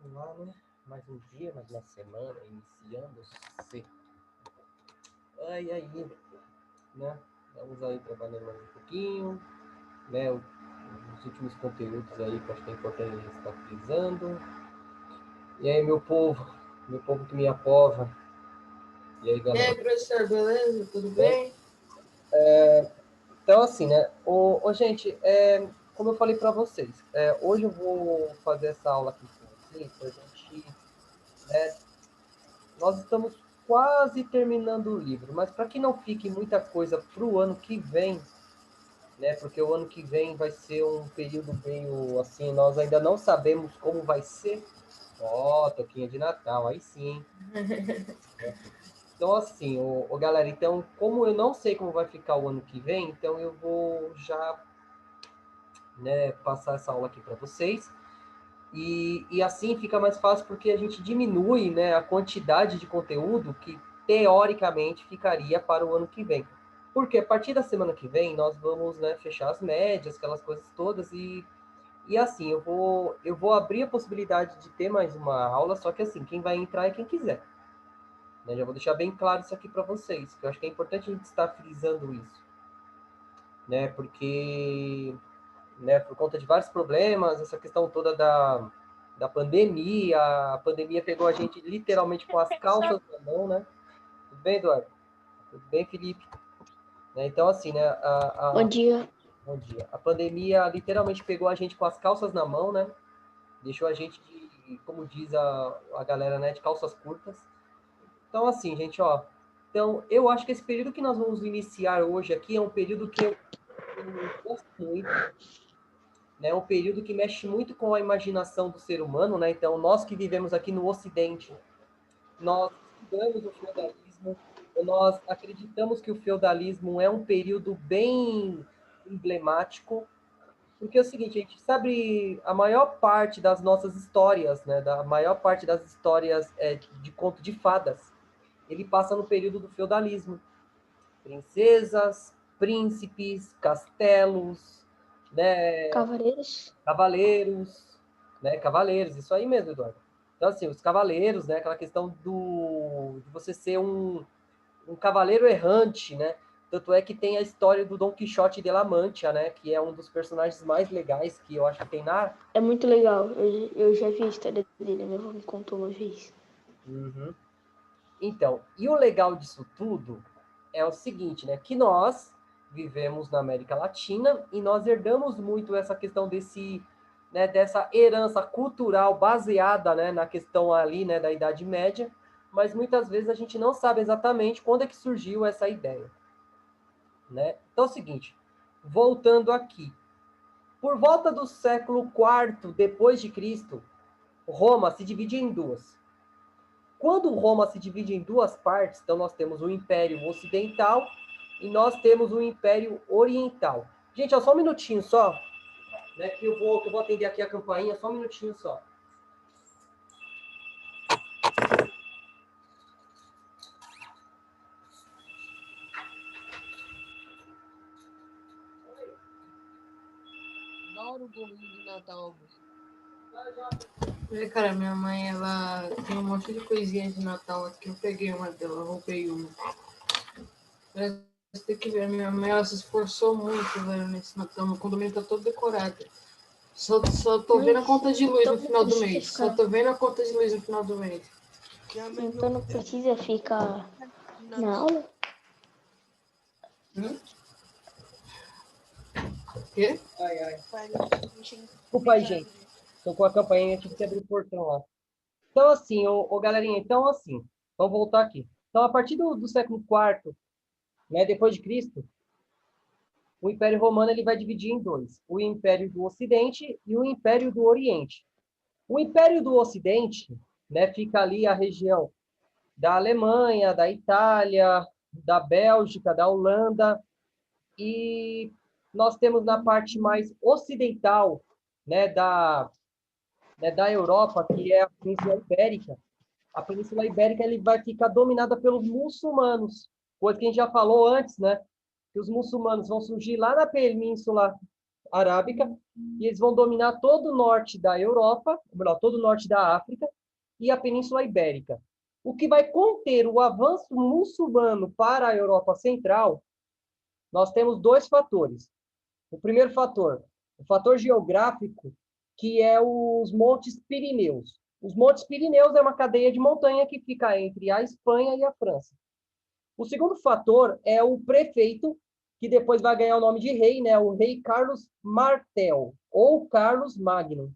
Vamos lá, né? Mais um dia, mais uma semana, iniciando-se. Aí, né? Vamos aí trabalhando mais um pouquinho, né? Os últimos conteúdos aí que eu acho que é importante a gente estar frisando. E aí, meu povo que me apova. E aí, E aí, galera? professor, beleza? Tudo bem? Então, assim, né? Gente, como eu falei para vocês, hoje eu vou fazer essa aula aqui com vocês, pra gente, né, nós estamos quase terminando o livro, mas para que não fique muita coisa para o ano que vem, né? Porque o ano que vem vai ser um período meio assim, nós ainda não sabemos como vai ser. Ó, toquinha de Natal, aí sim. Então, assim, galera, então, como eu não sei como vai ficar o ano que vem, então eu vou já, né, passar essa aula aqui para vocês. E assim fica mais fácil porque a gente diminui, né, a quantidade de conteúdo que teoricamente ficaria para o ano que vem. Porque a partir da semana que vem nós vamos, né, fechar as médias, aquelas coisas todas, e assim, eu vou abrir a possibilidade de ter mais uma aula, só que assim, quem vai entrar é quem quiser. Né? Já vou deixar bem claro isso aqui para vocês, que eu acho que é importante a gente estar frisando isso. Né? Porque, né, por conta de vários problemas, essa questão toda da pandemia, a pandemia pegou a gente literalmente com as calças na mão, né? Tudo bem, Eduardo? Tudo bem, Felipe? Né? Então, assim, né, Bom dia. bom dia. A pandemia literalmente pegou a gente com as calças na mão, né? Deixou a gente de, como diz a galera, né, de calças curtas. Então, assim, gente, ó. Então, eu acho que esse período que nós vamos iniciar hoje aqui é um período que eu gosto muito, né? Um período que mexe muito com a imaginação do ser humano, né? Então, nós que vivemos aqui no Ocidente, nós estudamos o feudalismo, nós acreditamos que o feudalismo é um período bem emblemático, porque é o seguinte, a gente sabe a maior parte das nossas histórias, né? Da maior parte das histórias de conto de fadas, ele passa no período do feudalismo. Princesas, príncipes, castelos, né? Cavaleiros. Cavaleiros, né? Cavaleiros, isso aí mesmo, Eduardo. Então, assim, os cavaleiros, né? Aquela questão de você ser um cavaleiro errante, né? Tanto é que tem a história do Dom Quixote de La Mancha, né? Que é um dos personagens mais legais que eu acho que tem na... É muito legal. Eu já vi a história dele. Minha avó me contou uma vez. Uhum. Então, e o legal disso tudo é o seguinte, né? Que nós vivemos na América Latina e nós herdamos muito essa questão desse, né, dessa herança cultural baseada, né, na questão ali, né, da Idade Média, mas muitas vezes a gente não sabe exatamente quando é que surgiu essa ideia, né? Então é o seguinte, voltando aqui, por volta do século IV depois de Cristo, Roma se divide em duas. Quando Roma se divide em duas partes, então nós temos o Império Ocidental e nós temos o Império Oriental. Gente, ó, só um minutinho só, né, que eu vou atender aqui a campainha, só um minutinho só. Adoro o bolinho de Natal. Cara, minha mãe, ela tem um monte de coisinhas de Natal aqui. Eu peguei uma dela, roubei uma. Você tem que ver, minha mãe, ela se esforçou muito, velho, nesse Natal. Meu condomínio tá todo decorado. Só tô vendo a conta de luz no final do mês. Só tô vendo a conta de luz no final do mês. Então não precisa ficar na aula? O quê? Ai. Desculpa aí, gente. Tô com a campainha, tive que abrir o portão lá. Então, assim, galerinha, então, assim, vamos voltar aqui. Então, a partir do século IV, né, depois de Cristo, o Império Romano ele vai dividir em dois: o Império do Ocidente e o Império do Oriente. O Império do Ocidente, né, fica ali a região da Alemanha, da Itália, da Bélgica, da Holanda, e nós temos na parte mais ocidental, né, da Europa, que é a Península Ibérica. A Península Ibérica ele vai ficar dominada pelos muçulmanos, coisa que a gente já falou antes, né? Que os muçulmanos vão surgir lá na Península arábica, e eles vão dominar todo o norte da Europa, ou melhor, todo o norte da África e a Península Ibérica. O que vai conter o avanço muçulmano para a Europa Central, nós temos dois fatores. O primeiro fator, o fator geográfico, que é os Montes Pirineus. Os Montes Pirineus é uma cadeia de montanha que fica entre a Espanha e a França. O segundo fator é o prefeito, que depois vai ganhar o nome de rei, né? O rei Carlos Martel, ou Carlos Magno.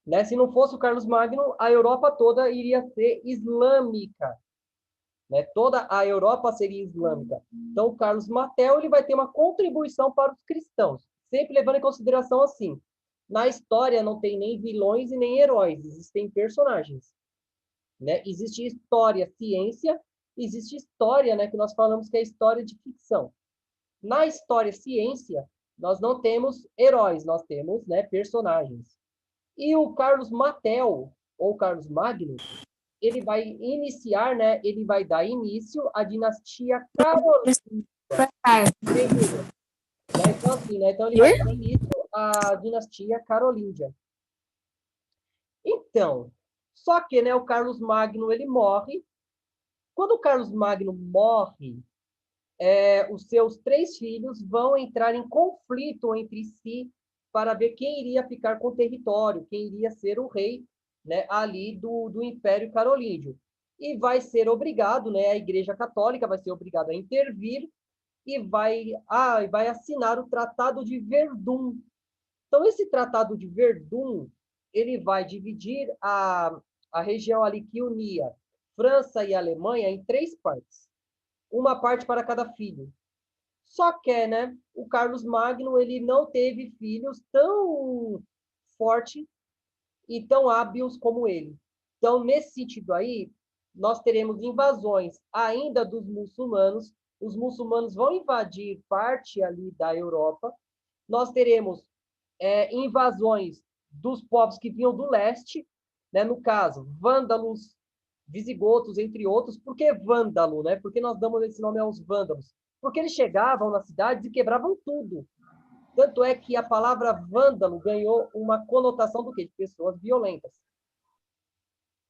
Né? Se não fosse o Carlos Magno, a Europa toda iria ser islâmica. Né? Toda a Europa seria islâmica. Então, o Carlos Martel ele vai ter uma contribuição para os cristãos, sempre levando em consideração assim, na história não tem nem vilões e nem heróis, existem personagens. Né? Existe história, ciência, existe história, né, que nós falamos que é história de ficção. Na história, ciência, nós não temos heróis, nós temos, né, personagens. E o Carlos Martel, ou Carlos Magno, ele vai iniciar, né, ele vai dar início à dinastia carolíngia. Então, assim, né, então ele vai dar início à dinastia carolíngia. Então, só que, né, o Carlos Magno, ele morre. Quando o Carlos Magno morre, os seus 3 filhos vão entrar em conflito entre si para ver quem iria ficar com o território, quem iria ser o rei, né, ali do Império Carolíngio. E vai ser obrigado, né, a Igreja Católica vai ser obrigada a intervir e vai assinar o Tratado de Verdun. Então, esse Tratado de Verdun, ele vai dividir a região ali que unia França e Alemanha em 3 partes. Uma parte para cada filho. Só que, né, o Carlos Magno, ele não teve filhos tão fortes e tão hábeis como ele. Então, nesse sentido aí, nós teremos invasões ainda dos muçulmanos. Os muçulmanos vão invadir parte ali da Europa. Nós teremos invasões dos povos que vinham do leste, né? No caso, vândalos, visigotos, entre outros. Por que vândalo, né? Por que nós damos esse nome aos vândalos? Porque eles chegavam nas cidades e quebravam tudo. Tanto é que a palavra vândalo ganhou uma conotação do quê? De pessoas violentas.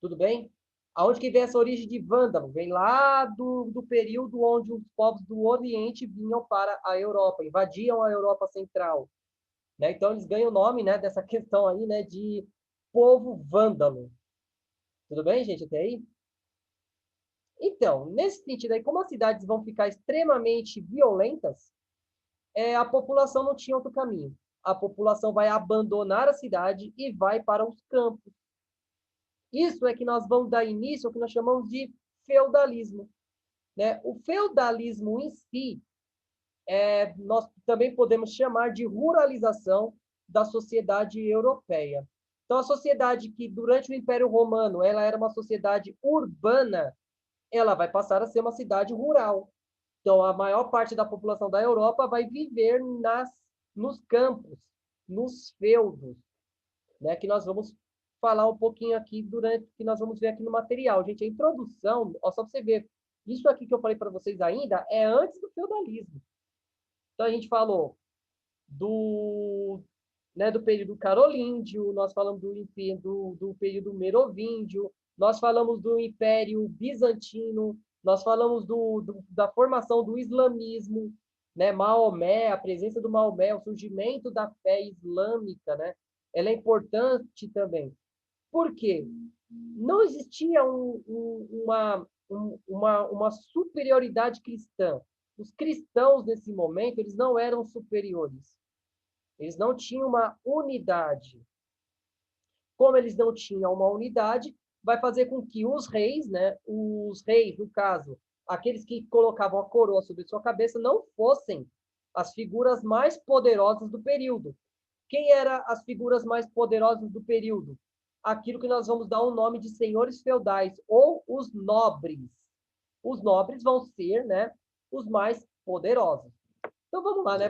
Tudo bem? Aonde que vem essa origem de vândalo? Vem lá do período onde os povos do Oriente vinham para a Europa, invadiam a Europa Central. Né? Então, eles ganham o nome, né, dessa questão aí, né, de povo vândalo. Tudo bem, gente, até aí? Então, nesse sentido aí, como as cidades vão ficar extremamente violentas, a população não tinha outro caminho. A população vai abandonar a cidade e vai para os campos. Isso é que nós vamos dar início ao que nós chamamos de feudalismo. Né? O feudalismo em si, nós também podemos chamar de ruralização da sociedade europeia. Então, a sociedade que, durante o Império Romano, ela era uma sociedade urbana, ela vai passar a ser uma cidade rural. Então, a maior parte da população da Europa vai viver nos campos, nos feudos, né? Que nós vamos falar um pouquinho aqui que nós vamos ver aqui no material. Gente, a introdução, ó, só para você ver, isso aqui que eu falei para vocês ainda é antes do feudalismo. Então, a gente falou do período carolíngio, nós falamos do período merovíndio, nós falamos do Império Bizantino, nós falamos da formação do islamismo, né? Maomé, a presença do Maomé, o surgimento da fé islâmica, né? Ela é importante também. Por quê? Não existia uma superioridade cristã. Os cristãos, nesse momento, eles não eram superiores. Eles não tinham uma unidade. Como eles não tinham uma unidade, vai fazer com que os reis, né, no caso, aqueles que colocavam a coroa sobre sua cabeça, não fossem as figuras mais poderosas do período. Quem eram as figuras mais poderosas do período? Aquilo que nós vamos dar o nome de senhores feudais, ou os nobres. Os nobres vão ser, né, os mais poderosos. Então, vamos lá, né?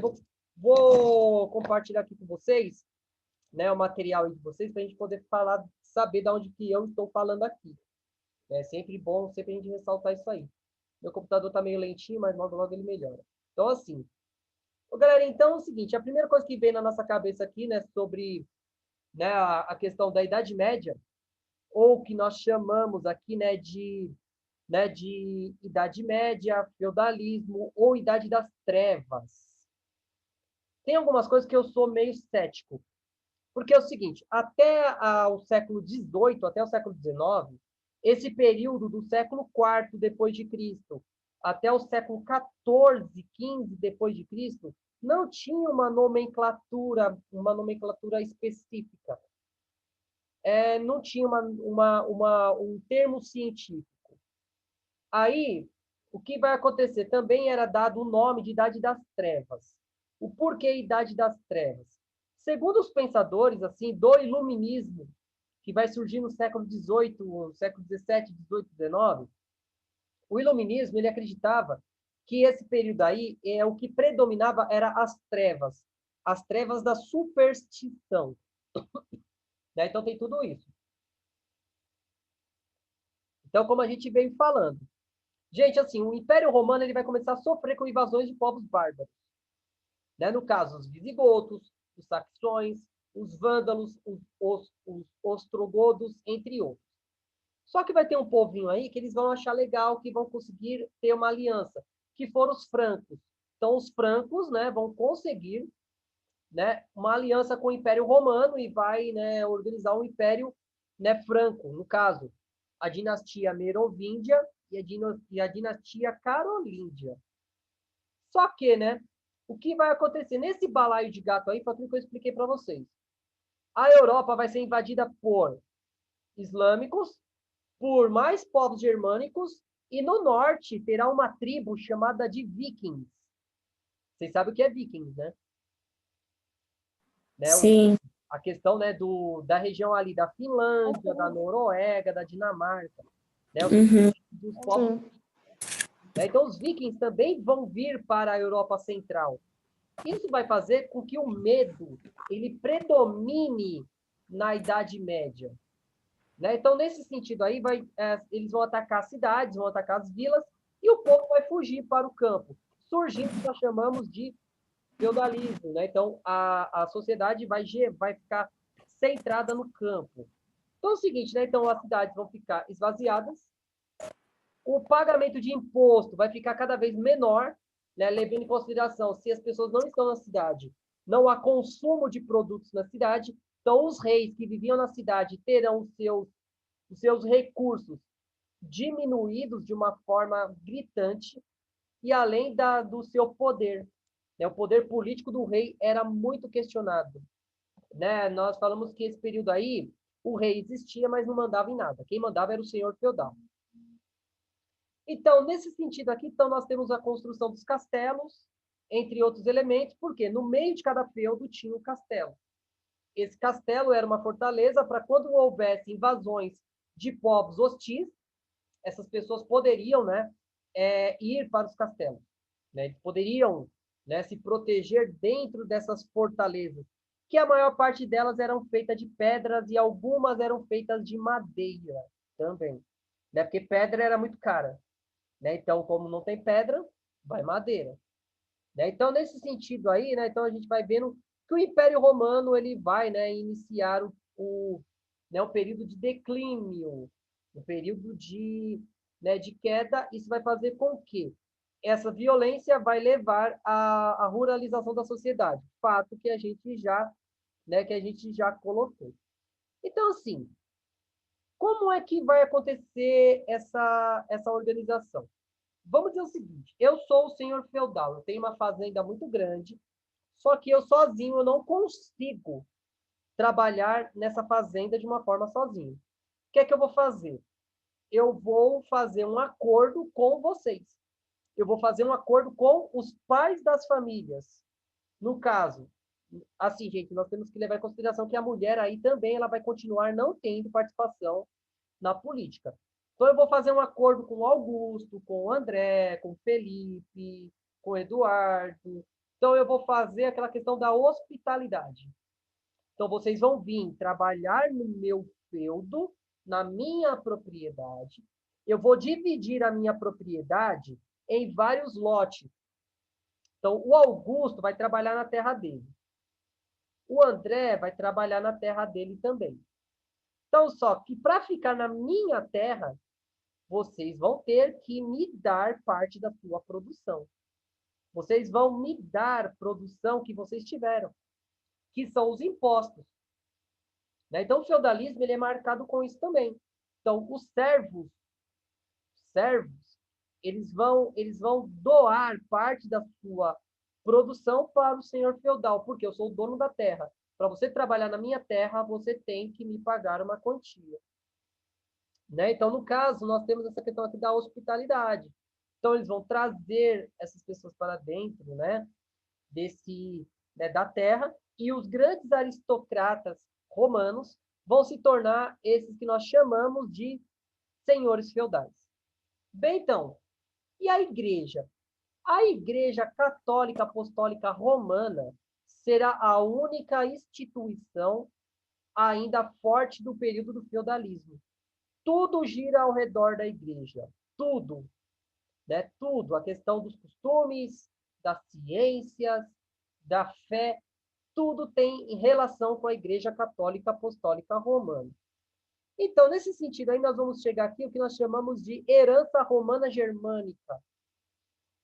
Vou compartilhar aqui com vocês, né, o material de vocês, para a gente poder falar, saber de onde que eu estou falando aqui. É sempre bom, sempre a gente ressaltar isso aí. Meu computador está meio lentinho, mas logo, logo ele melhora. Então, assim, Galera, então é o seguinte, a primeira coisa que vem na nossa cabeça aqui, né, sobre, né, a questão da Idade Média, ou que nós chamamos aqui, né, de Idade Média, feudalismo ou Idade das Trevas. Tem algumas coisas que eu sou meio cético, porque é o seguinte, até o século XVIII, até o século XIX, esse período do século IV depois de Cristo até o século XIV, XV depois de Cristo, não tinha uma nomenclatura específica. Não tinha um termo científico. Aí, o que vai acontecer? Também era dado o nome de Idade das Trevas. O porquê Idade das Trevas? Segundo os pensadores assim do Iluminismo, que vai surgir no século XVIII, no século XVII, XVIII, XIX, o Iluminismo ele acreditava que esse período aí, o que predominava era as trevas da superstição. Né? Então tem tudo isso. Então, como a gente veio falando, gente, assim, o Império Romano ele vai começar a sofrer com invasões de povos bárbaros. Né? No caso, os visigotos, os saxões, os vândalos, os ostrogodos, entre outros. Só que vai ter um povinho aí que eles vão achar legal, que vão conseguir ter uma aliança, que foram os francos. Então, os francos, né, vão conseguir, né, uma aliança com o Império Romano e vai, né, organizar um Império, né, franco, no caso, a dinastia Merovíngia e a dinastia Carolíngia. Só que, né, o que vai acontecer? Nesse balaio de gato aí, foi aquilo que eu expliquei para vocês. A Europa vai ser invadida por islâmicos, por mais povos germânicos, e no norte terá uma tribo chamada de vikings. Vocês sabem o que é vikings, né? Sim. A questão, né, da região ali da Finlândia, da Noruega, da Dinamarca. Né? Dos povos. Né? Então, os vikings também vão vir para a Europa Central. Isso vai fazer com que o medo ele predomine na Idade Média. Né? Então, nesse sentido aí, eles vão atacar cidades, vão atacar as vilas, e o povo vai fugir para o campo, surgindo o que nós chamamos de feudalismo. Né? Então, a sociedade vai ficar centrada no campo. Então, é o seguinte, né? Então, as cidades vão ficar esvaziadas, o pagamento de imposto vai ficar cada vez menor, né? Levando em consideração se as pessoas não estão na cidade, não há consumo de produtos na cidade, então os reis que viviam na cidade terão os seus recursos diminuídos de uma forma gritante, e além do seu poder. Né? O poder político do rei era muito questionado. Né? Nós falamos que esse período aí, o rei existia, mas não mandava em nada. Quem mandava era o senhor feudal. Então, nesse sentido aqui, então, nós temos a construção dos castelos, entre outros elementos, porque no meio de cada feudo tinha um castelo. Esse castelo era uma fortaleza para quando houvesse invasões de povos hostis, essas pessoas poderiam, né, ir para os castelos. Né? Eles poderiam, né, se proteger dentro dessas fortalezas, que a maior parte delas eram feitas de pedras e algumas eram feitas de madeira também. Né? Porque pedra era muito cara. Né? Então, como não tem pedra, vai madeira. Né? Então, nesse sentido aí, né, então a gente vai vendo que o Império Romano ele vai, né, iniciar né, um período de declínio, um período né, de queda. Isso vai fazer com que essa violência vai levar à ruralização da sociedade, fato que a gente já, né, que a gente já colocou. Então, assim, como é que vai acontecer essa organização? Vamos dizer o seguinte, eu sou o senhor feudal, eu tenho uma fazenda muito grande, só que eu sozinho eu não consigo trabalhar nessa fazenda de uma forma sozinho. O que é que eu vou fazer? Eu vou fazer um acordo com vocês. Eu vou fazer um acordo com os pais das famílias. No caso, assim, gente, nós temos que levar em consideração que a mulher aí também ela vai continuar não tendo participação na política. Então, eu vou fazer um acordo com o Augusto, com o André, com o Felipe, com o Eduardo. Então, eu vou fazer aquela questão da hospitalidade. Então, vocês vão vir trabalhar no meu feudo, na minha propriedade. Eu vou dividir a minha propriedade em vários lotes. Então, o Augusto vai trabalhar na terra dele. O André vai trabalhar na terra dele também. Então, só que para ficar na minha terra, vocês vão ter que me dar parte da sua produção. Vocês vão me dar produção que vocês tiveram, que são os impostos. Né? Então, o feudalismo ele é marcado com isso também. Então, os servos, eles vão doar parte da sua produção para o senhor feudal, porque eu sou o dono da terra. Para você trabalhar na minha terra, você tem que me pagar uma quantia. Né? Então, no caso, nós temos essa questão aqui da hospitalidade. Então, eles vão trazer essas pessoas para dentro, né, da terra, e os grandes aristocratas romanos vão se tornar esses que nós chamamos de senhores feudais. Bem, então, e a igreja? A Igreja Católica Apostólica Romana será a única instituição ainda forte do período do feudalismo. Tudo gira ao redor da igreja. Tudo. Né? Tudo. A questão dos costumes, das ciências, da fé, tudo tem relação com a Igreja Católica Apostólica Romana. Então, nesse sentido, aí nós vamos chegar aqui o que nós chamamos de herança romana germânica.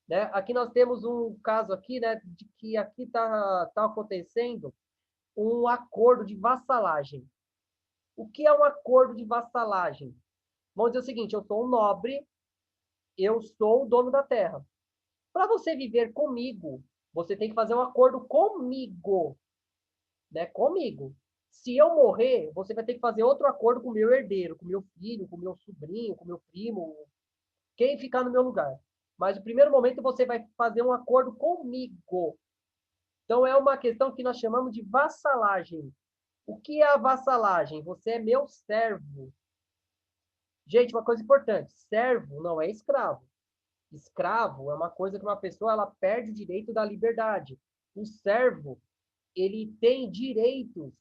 Né? Aqui nós temos um caso aqui, né, de que aqui está acontecendo um acordo de vassalagem. O que é um acordo de vassalagem? Vamos dizer o seguinte, eu sou um nobre, eu sou o dono da terra. Para você viver comigo, você tem que fazer um acordo comigo. Né? Comigo. Se eu morrer, você vai ter que fazer outro acordo com o meu herdeiro, com o meu filho, com o meu sobrinho, com o meu primo, quem ficar no meu lugar. Mas no primeiro momento você vai fazer um acordo comigo. Então é uma questão que nós chamamos de vassalagem. O que é a vassalagem? Você é meu servo. Gente, uma coisa importante, servo não é escravo. Escravo é uma coisa que uma pessoa ela perde o direito da liberdade. O servo, ele tem direitos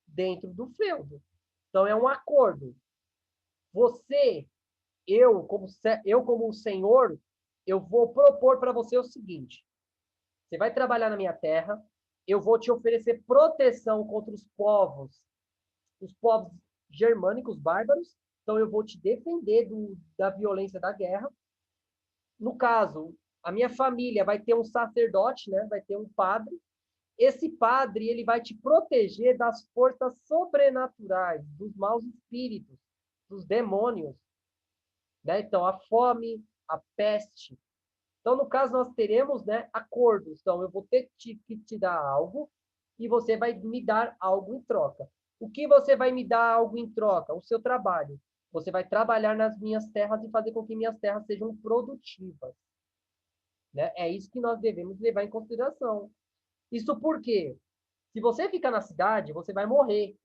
dentro do feudo. Então é um acordo. Você, eu como senhor, eu vou propor para você o seguinte: você vai trabalhar na minha terra, eu vou te oferecer proteção contra os povos germânicos bárbaros, então eu vou te defender da violência da guerra. No caso, a minha família vai ter um sacerdote, né? Vai ter um padre. Esse padre ele vai te proteger das forças sobrenaturais, dos maus espíritos, dos demônios. Né? Então, a fome, a peste. Então, no caso, nós teremos, né, acordos. Então, eu vou ter que te dar algo e você vai me dar algo em troca. O que você vai me dar algo em troca? O seu trabalho. Você vai trabalhar nas minhas terras e fazer com que minhas terras sejam produtivas. Né? É isso que nós devemos levar em consideração. Isso porque, se você ficar na cidade, você vai morrer.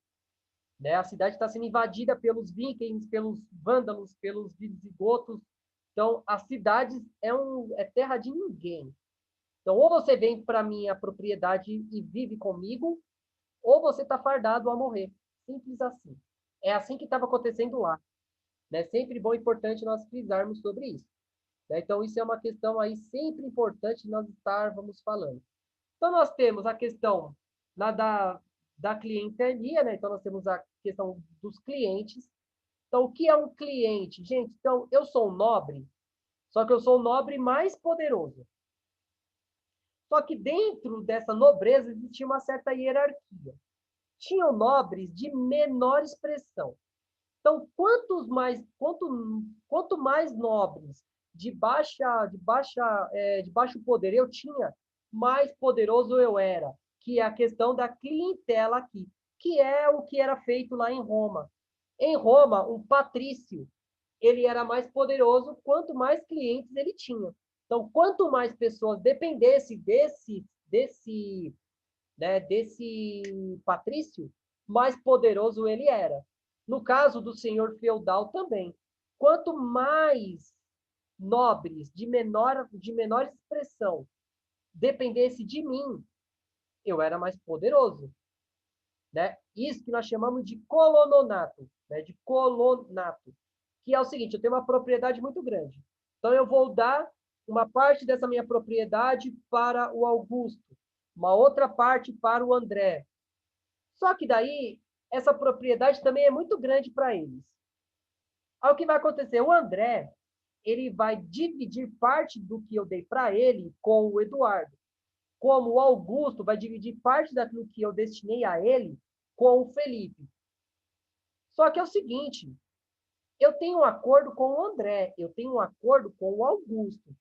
Né? A cidade está sendo invadida pelos vikings, pelos vândalos, pelos visigotos. Então, as cidades é terra de ninguém. Então, ou você vem para a minha propriedade e vive comigo, ou você está fardado a morrer. Simples assim. É assim que estava acontecendo lá. Né? Sempre bom e importante nós frisarmos sobre isso. Né? Então, isso é uma questão aí sempre importante nós estarmos falando. Então, nós temos a questão da clientela, né? Então, nós temos a questão dos clientes. Então, o que é um cliente? Gente, então, eu sou um nobre, só que eu sou o nobre mais poderoso. Só que dentro dessa nobreza existia uma certa hierarquia. Tinham nobres de menor expressão. Então, quanto mais nobres de baixo poder eu tinha, mais poderoso eu era, que é a questão da clientela aqui, que é o que era feito lá em Roma. Em Roma, um patrício, ele era mais poderoso quanto mais clientes ele tinha. Então, quanto mais pessoas dependessem desse patrício, mais poderoso ele era. No caso do senhor feudal também. Quanto mais nobres de menor expressão dependesse de mim, eu era mais poderoso. Né? Isso que nós chamamos de colononato, né? De colonato, que é o seguinte, eu tenho uma propriedade muito grande. Então, eu vou dar uma parte dessa minha propriedade para o Augusto, uma outra parte para o André. Só que daí, essa propriedade também é muito grande para eles. Aí o que vai acontecer? O André, ele vai dividir parte do que eu dei para ele com o Eduardo. Como o Augusto vai dividir parte daquilo que eu destinei a ele com o Felipe. Só que é o seguinte, eu tenho um acordo com o André, eu tenho um acordo com o Augusto.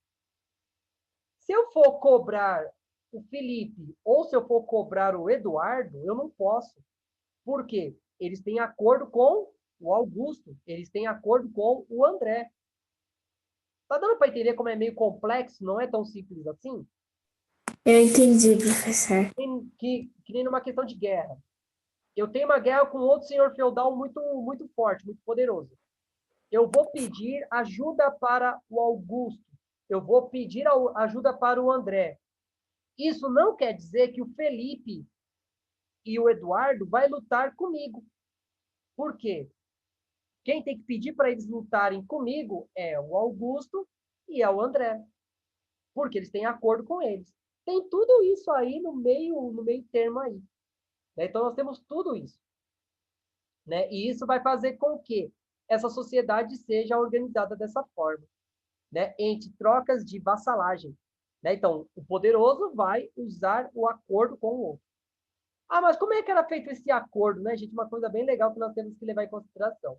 Se eu for cobrar o Felipe ou se eu for cobrar o Eduardo, eu não posso. Por quê? Eles têm acordo com o Augusto, eles têm acordo com o André. Tá dando para entender como é meio complexo, não é tão simples assim? Eu entendi, professor. Que nem numa questão de guerra. Eu tenho uma guerra com outro senhor feudal muito, muito forte, muito poderoso. Eu vou pedir ajuda para o Augusto. Eu vou pedir ajuda para o André. Isso não quer dizer que o Felipe e o Eduardo vai lutar comigo. Por quê? Quem tem que pedir para eles lutarem comigo é o Augusto e é o André. Porque eles têm acordo com eles. Tem tudo isso aí no meio termo aí. Né? Então, nós temos tudo isso. Né? E isso vai fazer com que essa sociedade seja organizada dessa forma. Né? Entre trocas de vassalagem. Né? Então, o poderoso vai usar o acordo com o outro. Ah, mas como é que era feito esse acordo, né, gente? Uma coisa bem legal que nós temos que levar em consideração.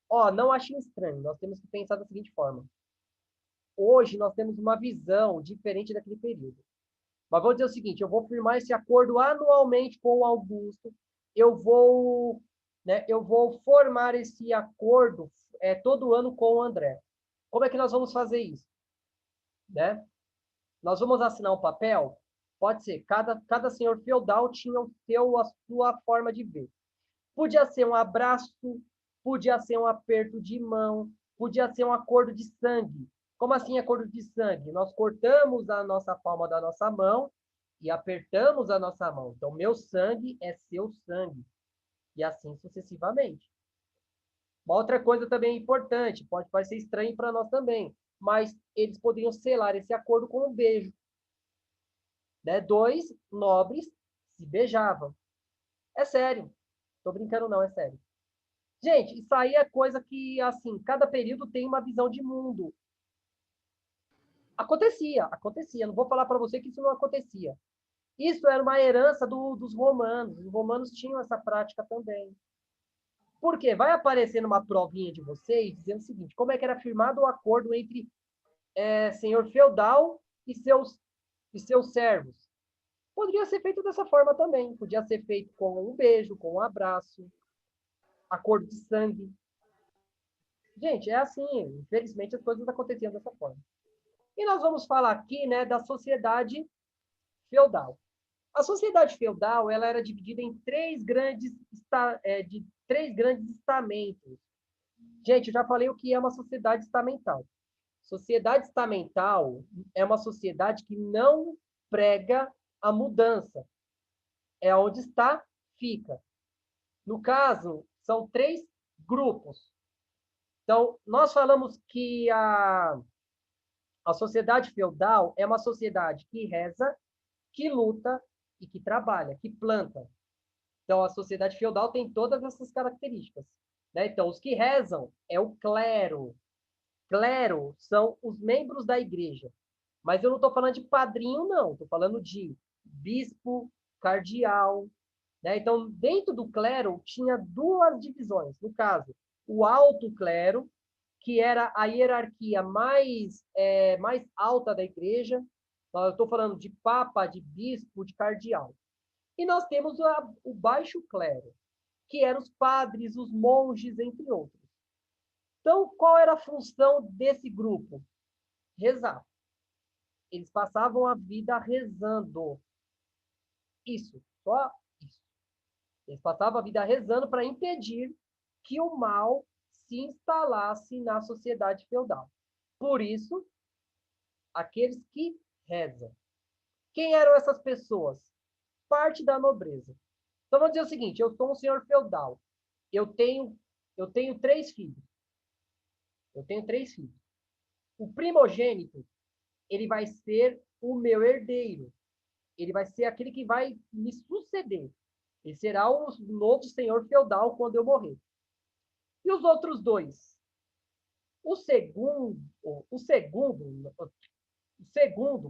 Ó, não achem estranho, nós temos que pensar da seguinte forma. Hoje nós temos uma visão diferente daquele período. Mas vou dizer o seguinte, eu vou firmar esse acordo anualmente com o Augusto, eu vou formar esse acordo todo ano com o André. Como é que nós vamos fazer isso? Né? Nós vamos assinar um papel? Pode ser, cada senhor feudal tinha a sua forma de ver. Podia ser um abraço, podia ser um aperto de mão, podia ser um acordo de sangue. Como assim acordo de sangue? Nós cortamos a nossa palma da nossa mão e apertamos a nossa mão. Então, meu sangue é seu sangue. E assim sucessivamente. Uma outra coisa também importante, pode parecer estranho para nós também, mas eles poderiam selar esse acordo com um beijo. Né? Dois nobres se beijavam. É sério. Tô brincando não, é sério. Gente, isso aí é coisa que, assim, cada período tem uma visão de mundo. Acontecia. Não vou falar para você que isso não acontecia. Isso era uma herança dos romanos. Os romanos tinham essa prática também. Por quê? Vai aparecer numa provinha de vocês dizendo o seguinte, como é que era firmado o acordo entre senhor feudal e seus servos? Poderia ser feito dessa forma também. Podia ser feito com um beijo, com um abraço, acordo de sangue. Gente, é assim. Infelizmente, as coisas aconteciam dessa forma. E nós vamos falar aqui, né, da sociedade feudal. A sociedade feudal, ela era dividida em três grandes estamentos. Gente, eu já falei o que é uma sociedade estamental. Sociedade estamental é uma sociedade que não prega a mudança. É onde está, fica. No caso, são três grupos. Então, nós falamos que a sociedade feudal é uma sociedade que reza, que luta e que trabalha, que planta. Então, a sociedade feudal tem todas essas características. Né? Então, os que rezam é o clero. Clero são os membros da igreja. Mas eu não estou falando de padrinho, não. Estou falando de bispo, cardeal. Né? Então, dentro do clero, tinha duas divisões. No caso, o alto clero, que era a hierarquia mais alta da igreja. Eu estou falando de papa, de bispo, de cardeal. E nós temos o baixo clero, que eram os padres, os monges, entre outros. Então, qual era a função desse grupo? Rezar. Eles passavam a vida rezando. Isso, só isso. Eles passavam a vida rezando para impedir que o mal se instalasse na sociedade feudal. Por isso, aqueles que rezam. Quem eram essas pessoas? Parte da nobreza. Então, vamos dizer o seguinte, eu sou um senhor feudal. Eu tenho 3 filhos. O primogênito, ele vai ser o meu herdeiro. Ele vai ser aquele que vai me suceder. Ele será o novo senhor feudal quando eu morrer. E os outros dois? O segundo,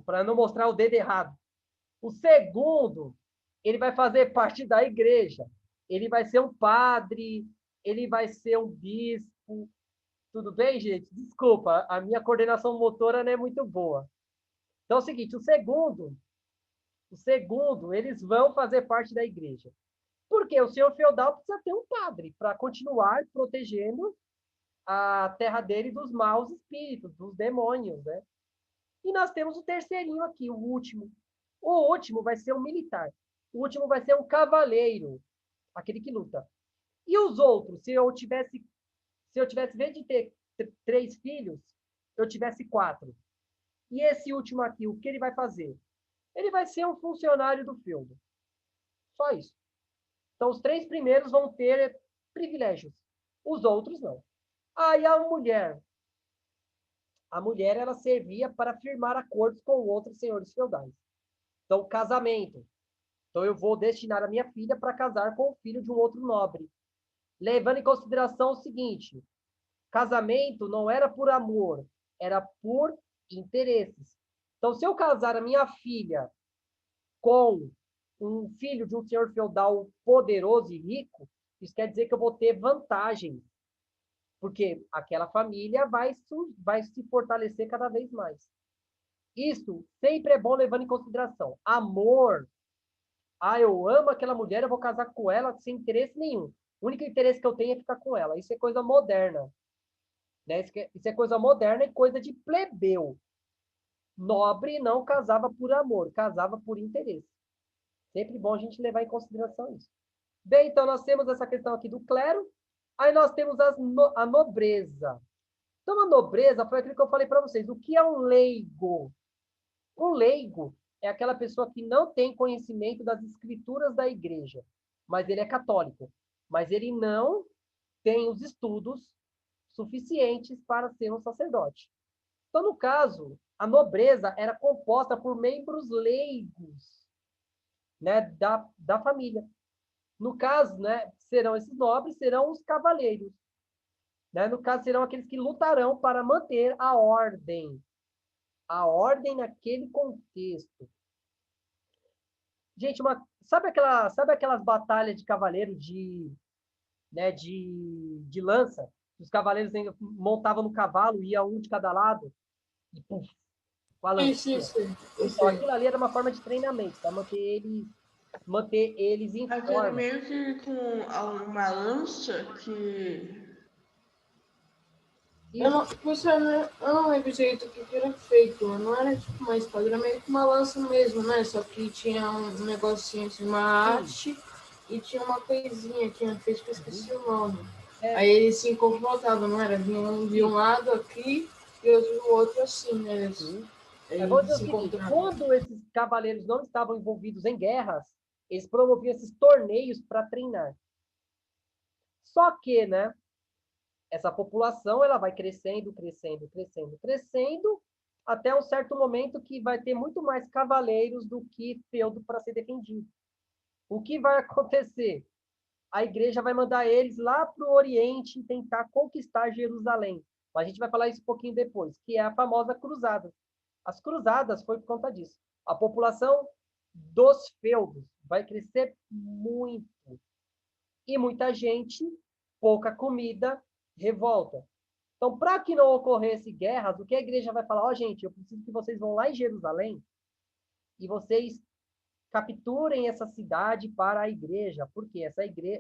para não mostrar o dedo errado, o segundo, ele vai fazer parte da igreja. Ele vai ser um padre, ele vai ser um bispo. Tudo bem, gente? Desculpa, a minha coordenação motora não é muito boa. Então é o seguinte, o segundo, eles vão fazer parte da igreja. Porque o senhor feudal precisa ter um padre para continuar protegendo a terra dele dos maus espíritos, dos demônios, né? E nós temos o terceirinho aqui, o último. O último vai ser um militar. O último vai ser um cavaleiro, aquele que luta. E os outros, se eu tivesse, em vez de ter 3 filhos, eu tivesse 4. E esse último aqui, o que ele vai fazer? Ele vai ser um funcionário do feudo. Só isso. Então, os 3 primeiros vão ter privilégios. Os outros, não. Aí a mulher, ela servia para firmar acordos com outros senhores feudais. Então, casamento. Então, eu vou destinar a minha filha para casar com o filho de um outro nobre. Levando em consideração o seguinte, casamento não era por amor, era por interesses. Então, se eu casar a minha filha com um filho de um senhor feudal poderoso e rico, isso quer dizer que eu vou ter vantagem, porque aquela família vai se fortalecer cada vez mais. Isso sempre é bom levando em consideração. Amor. Eu amo aquela mulher, eu vou casar com ela sem interesse nenhum. O único interesse que eu tenho é ficar com ela. Isso é coisa moderna. Né? Isso é coisa moderna e coisa de plebeu. Nobre não casava por amor, casava por interesse. Sempre bom a gente levar em consideração isso. Bem, então nós temos essa questão aqui do clero. Aí nós temos a nobreza. Então, a nobreza foi aquilo que eu falei para vocês. O que é um leigo? Um leigo é aquela pessoa que não tem conhecimento das escrituras da igreja, mas ele é católico. Mas ele não tem os estudos suficientes para ser um sacerdote. Então, no caso, a nobreza era composta por membros leigos, né, da família. No caso, né, esses nobres serão os cavaleiros. Né? No caso, serão aqueles que lutarão para manter a ordem. A ordem naquele contexto. Gente, sabe aquelas batalhas de cavaleiro né, de lança? Os cavaleiros montavam no cavalo, ia um de cada lado, e puf, com a lança. Então, aquilo ali era uma forma de treinamento, para manter eles em forma. Era meio que com uma lança que... Eu não lembro direito o que era feito, não era tipo uma espada, era meio que uma lança mesmo, né? Só que tinha um negocinho de uma haste e tinha uma coisinha que eu esqueci o nome. Aí eles se confrontavam, não era? Vinham de um lado aqui e outro do outro assim, né? Vou dizer o seguinte, quando esses cavaleiros não estavam envolvidos em guerras, eles promoviam esses torneios para treinar. Só que, né? Essa população ela vai crescendo, até um certo momento que vai ter muito mais cavaleiros do que feudo para ser defendido. O que vai acontecer? A igreja vai mandar eles lá para o Oriente e tentar conquistar Jerusalém. Mas a gente vai falar isso um pouquinho depois, que é a famosa cruzada. As cruzadas foi por conta disso. A população dos feudos vai crescer muito. E muita gente, pouca comida, revolta. Então, para que não ocorresse guerras, o que a igreja vai falar? Gente, eu preciso que vocês vão lá em Jerusalém e vocês capturem essa cidade para a igreja, porque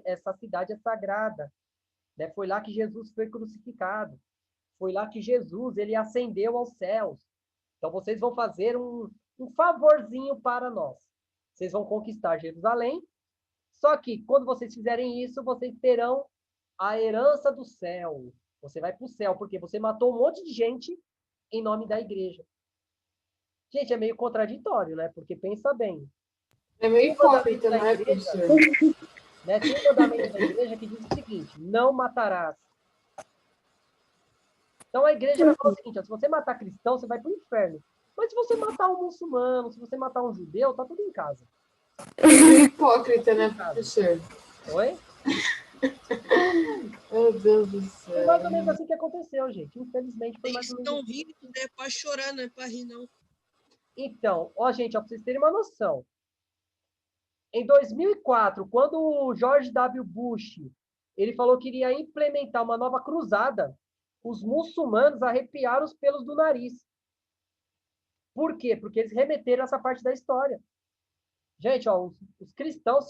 essa cidade é sagrada. Né? Foi lá que Jesus foi crucificado. Foi lá que Jesus ele ascendeu aos céus. Então, vocês vão fazer um favorzinho para nós. Vocês vão conquistar Jerusalém, só que quando vocês fizerem isso, vocês terão a herança do céu. Você vai para o céu, porque você matou um monte de gente em nome da igreja. Gente, é meio contraditório, né? Porque pensa bem. É meio hipócrita, não é, professor? Né? Tem um mandamento da igreja que diz o seguinte, não matarás. Então a igreja vai falar o seguinte, se você matar cristão, você vai para o inferno. Mas se você matar um muçulmano, se você matar um judeu, tá tudo em casa. Hipócrita, né, professor? Oi? Meu Deus do céu. Foi mais ou menos assim que aconteceu, gente. Infelizmente, foi mais ou menos Estão vivos, é para chorar, não é para rir, não. Então, ó, gente, ó, pra vocês terem uma noção. Em 2004, quando o George W. Bush ele falou que iria implementar uma nova cruzada, os muçulmanos arrepiaram os pelos do nariz. Por quê? Porque eles remeteram essa parte da história. Gente, ó, os cristãos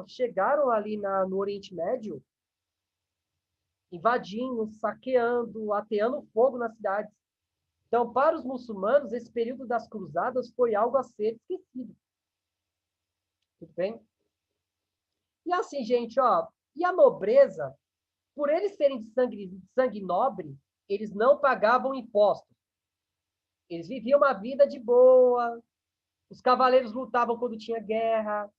chegaram ali no Oriente Médio, invadindo, saqueando, ateando fogo nas cidades. Então, para os muçulmanos, esse período das cruzadas foi algo a ser esquecido. Tudo bem? E assim, gente, ó, e a nobreza, por eles serem de sangue nobre, eles não pagavam impostos. Eles viviam uma vida de boa. Os cavaleiros lutavam quando tinha guerra.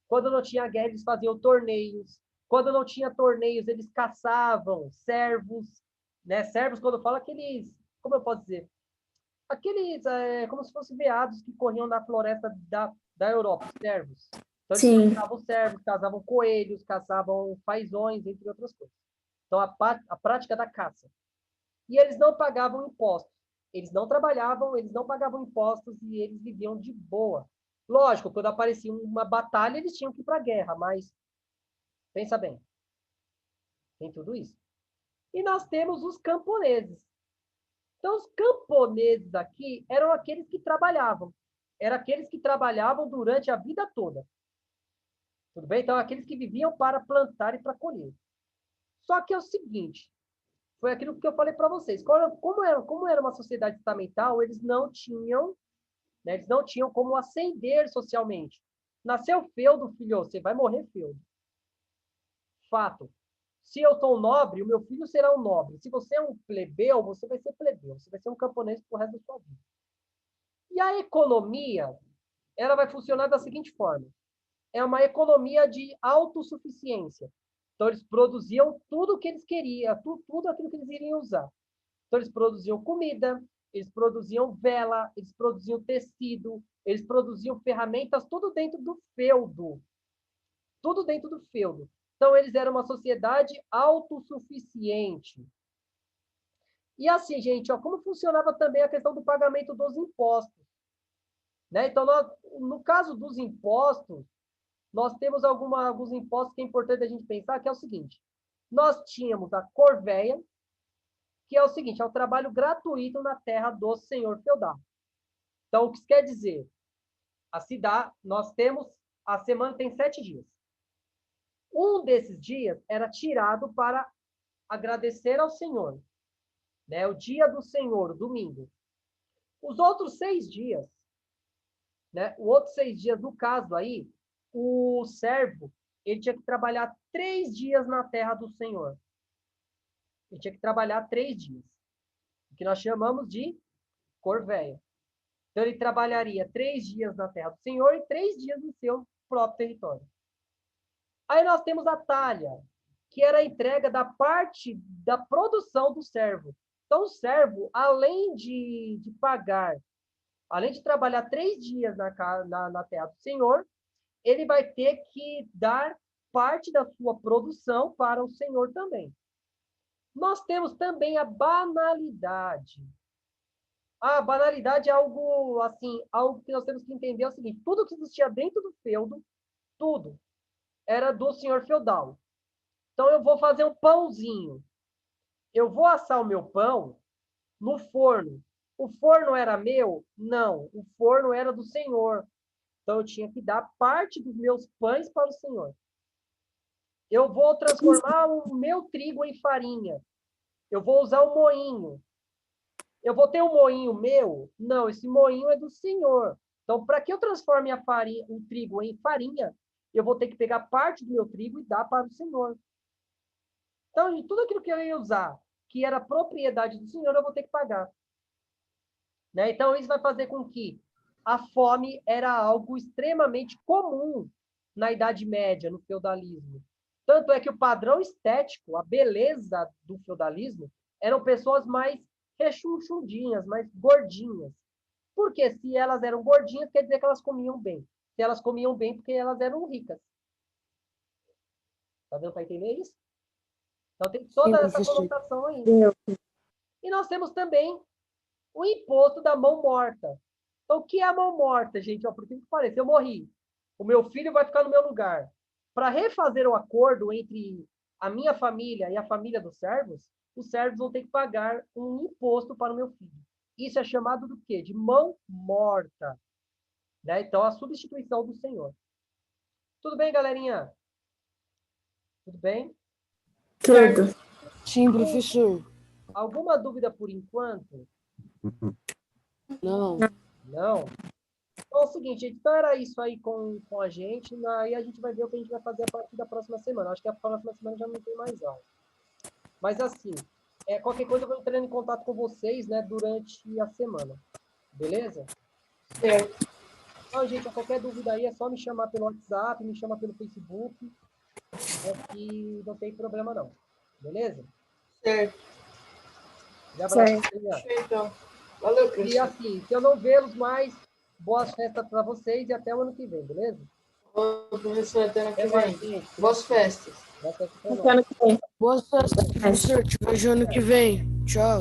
Quando não tinha guerra, eles faziam torneios. Quando não tinha torneios, eles caçavam servos. Né? Servos, quando eu falo aqueles... Como eu posso dizer? Aqueles, como se fossem veados que corriam na floresta da Europa, servos. Então, eles caçavam servos, caçavam coelhos, caçavam fazões, entre outras coisas. Então, a prática da caça. E eles não pagavam impostos. Eles não trabalhavam, eles não pagavam impostos e eles viviam de boa. Lógico, quando aparecia uma batalha, eles tinham que ir para a guerra, mas pensa bem, tem tudo isso. E nós temos os camponeses. Então, os camponeses aqui eram aqueles que trabalhavam. Eram aqueles que trabalhavam durante a vida toda. Tudo bem? Então, aqueles que viviam para plantar e para colher. Só que é o seguinte, foi aquilo que eu falei para vocês. Como era uma sociedade estamental, eles não tinham, né, eles não tinham como ascender socialmente. Nasceu feudo, filho, você vai morrer feudo. Fato. Se eu sou um nobre, o meu filho será um nobre. Se você é um plebeu, você vai ser plebeu. Você vai ser um camponês pro resto da sua vida. E a economia, ela vai funcionar da seguinte forma. É uma economia de autossuficiência. Então, eles produziam tudo o que eles queriam, tudo aquilo que eles iriam usar. Então, eles produziam comida, eles produziam vela, eles produziam tecido, eles produziam ferramentas, tudo dentro do feudo. Tudo dentro do feudo. Então, eles eram uma sociedade autossuficiente. E assim, gente, ó, como funcionava também a questão do pagamento dos impostos. Né? Então, no caso dos impostos, nós temos alguns impostos que é importante a gente pensar, que é o seguinte. Nós tínhamos a corvéia, que é o seguinte, é o trabalho gratuito na terra do senhor feudal. Então, o que isso quer dizer? A semana tem 7 dias. Um desses dias era tirado para agradecer ao Senhor, né? O dia do Senhor, o domingo. Os outros 6 dias, né? Os outros 6 dias, no caso aí, o servo, ele tinha que trabalhar 3 dias na terra do Senhor. Ele tinha que trabalhar 3 dias. O que nós chamamos de corvéia. Então, ele trabalharia 3 dias na terra do Senhor e 3 dias no seu próprio território. Aí nós temos a talha, que era a entrega da parte da produção do servo. Então, o servo, além de pagar, além de trabalhar 3 dias na terra do Senhor, ele vai ter que dar parte da sua produção para o Senhor também. Nós temos também a banalidade. A banalidade é algo assim, algo que nós temos que entender é o seguinte: tudo que existia dentro do feudo, tudo era do senhor feudal. Então eu vou fazer um pãozinho. Eu vou assar o meu pão no forno. O forno era meu? Não, o forno era do senhor. Então eu tinha que dar parte dos meus pães para o senhor. Eu vou transformar o meu trigo em farinha. Eu vou usar o moinho. Eu vou ter um moinho meu? Não, esse moinho é do senhor. Então, para que eu transforme o trigo em farinha, eu vou ter que pegar parte do meu trigo e dar para o senhor. Então, tudo aquilo que eu ia usar, que era propriedade do senhor, eu vou ter que pagar. Né? Então, isso vai fazer com que a fome era algo extremamente comum na Idade Média, no feudalismo. Tanto é que o padrão estético, a beleza do feudalismo, eram pessoas mais rechonchudinhas, mais gordinhas. Porque se elas eram gordinhas, quer dizer que elas comiam bem. Se elas comiam bem, porque elas eram ricas. Tá dando para entender isso? Então tem toda essa conotação aí. E nós temos também o imposto da mão morta. Então, o que é a mão morta, gente? Ó, por que parece? Eu morri. O meu filho vai ficar no meu lugar. Para refazer o acordo entre a minha família e a família dos servos, os servos vão ter que pagar um imposto para o meu filho. Isso é chamado do quê? De mão morta. Né? Então, a substituição do Senhor. Tudo bem, galerinha? Tudo bem? Tudo. Sim, professor. Alguma dúvida por enquanto? Não. Não? Então é o seguinte, gente, então era isso aí com a gente, aí a gente vai ver o que a gente vai fazer a partir da próxima semana. Acho que a próxima semana já não tem mais aula. Mas assim, qualquer coisa eu vou entrando em contato com vocês, né, durante a semana. Beleza? Certo. Então, gente, qualquer dúvida aí é só me chamar pelo WhatsApp, me chamar pelo Facebook, que não tem problema não. Beleza? Certo. Já abraço, Então, valeu, E professor. assim, se eu não vê-los mais, boas festas para vocês e até o ano que vem, beleza? Ô, professor, até ano que Até mais, vem. gente. Boas festas. Boa festa pra nós. Boa sorte, professor. Te vejo ano que vem. Tchau.